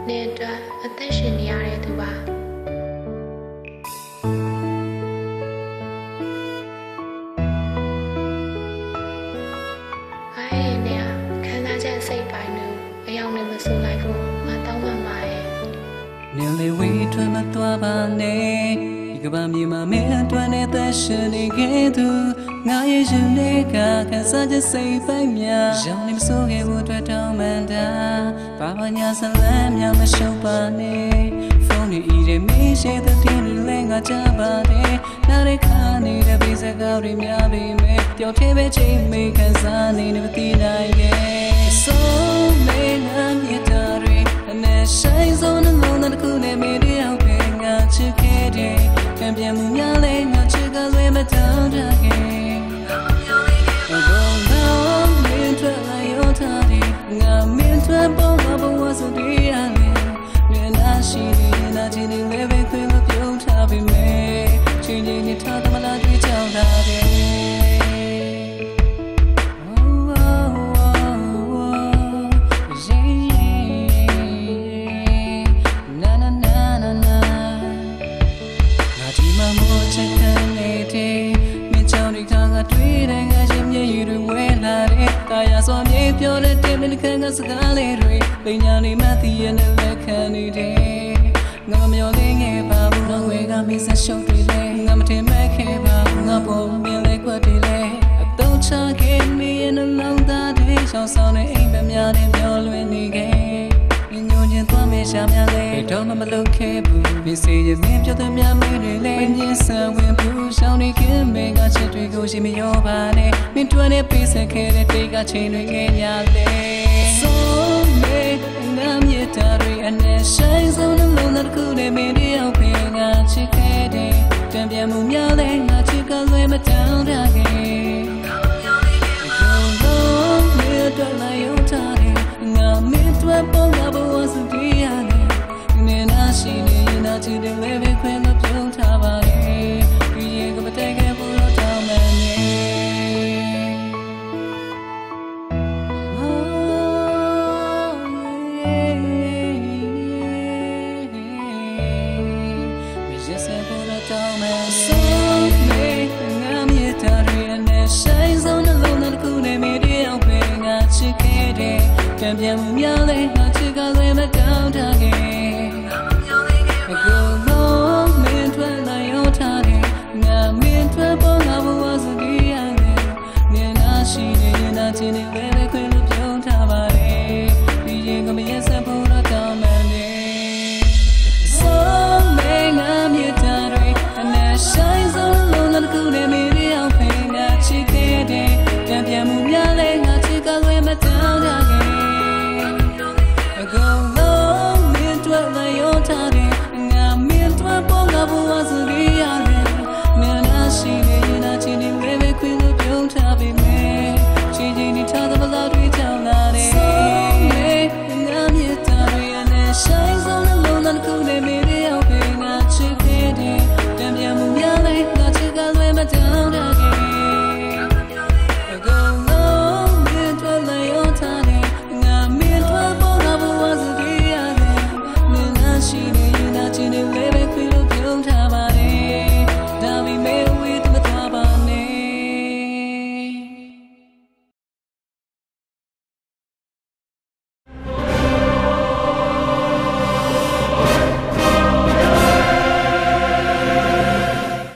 နေအတွက်အသက်ရှင်နေရတဲ့သူပါအဲ့ဒီနေရာခံစားချက်စိတ်ပိုင်းတို့အယောင်နဲ့မဆိုးလိုက်ဘူးငါတောင်းပန်ပါရဲ့နေလေးဝေးထွက်မသွားပါနဲ့ဒီကဘာမြေမှာမင်းအတွန်းနဲ့သက်ရှင်နေခဲ့သူငါရဲ့ရှင်တွေကခံစားချက်စိတ်ပိုင်းများရောင်နေမဆိုးခဲ့ဘူးအတွက်တောင်းပန်တာဘာမှညာဆလမ်းများမရှုပ်ပါနဲ့ဖုန်းတွေဤတဲ့မေးရှိတဲ့တင်းတွေလည်းငါကြပါတယ်နားရခါနေတဲ့ဘေးစကားတွေများပေမဲ့ပျော်သေးပဲချိန်မေးခံစားနေမသိနိုင်ရဲ့ဆုံးမေးနာမြတ်တာတွေအနေဆိုင်ဆုံးနှလုံးသားတစ်ခုနဲ့မေးတယောက်ပဲငါချစ်ခဲ့တယ်ကံပြန်မှုများလဲငါချစ်ကလွယ်မတောင်းတခဲ့ငါမင်းထွက်ပေါ်ငါဘဝဆိုတဲ့ရလေမျက်နှာရှိနေနာချင်နေလဲပဲခွင့်မပြုံးထားပေမဲ့ချိန်ချင်းနဲ့ထားသမလာတွေ့ကြောင်တာတယ်ပြောတဲ့တင်တဲ့ခံကစကားလေးတွေပညာနေမှသိရတဲ့လက်ခံနေတယ်ငါမမျောသေးငယ်ပါဘူးတော့ဝေကမင်းဆက်ရှုပ်တွေလဲငါမထင်မဲ့ခဲ့ပါဘူးငါပေါ်မြင်လဲခွက်တွေလဲအတော့ချခဲ့နေရတဲ့လုံးသားတွေရှောင်းဆောင်တဲ့အိမ်မများနဲ့မျောလွင်နေခဲ့ညိုညင်သွားမေရှာများလဲတော့မလုပ်ခဲ့ဘူးဒီစီရမင်းပြောတဲ့များမေးတွေလဲညင်ဆန်ဝင်ဘူးရှောင်းနေခင်မေကချစ်တွေကိုရှိမရောပါနဲ့မင်းတွန်းနဲ့ပေးဆက်ခဲ့တဲ့တိတ်ကချိန်တွေငယ်ညာလဲဆုံးမေနာမြတ်တာတွေအနေဆိုင်ဆုံးနှလုံးသားတစ်ခုနဲ့မင်းတယောက်ပဲငါချစ်ခဲ့တယ်တံပြန်မှုများလဲငါချစ်ကလွယ်မတောင်းတခဲ့တော့လာရုံထားတယ်ငါမင်းတို့ပေါ်ငါဘဝစတီးရတယ်နေနာရှိနေနာချစ်တယ်လဲပဲခွင့်မပြုံးထားပါနဲ့ဒီရေကမတိုင်ခဲ့ဘူးတော့တောင်းမယ်နေမရစဘူးတော့တောင်းမယ်ဆုံးနေငါမြတ်တာရနဲ့ဆိုင်ဆုံးနှလုံးသားတစ်ခုနဲ့မေးတယောက်ပဲငါချစ်ခဲ့တယ်ကံပြန်မှုများလဲ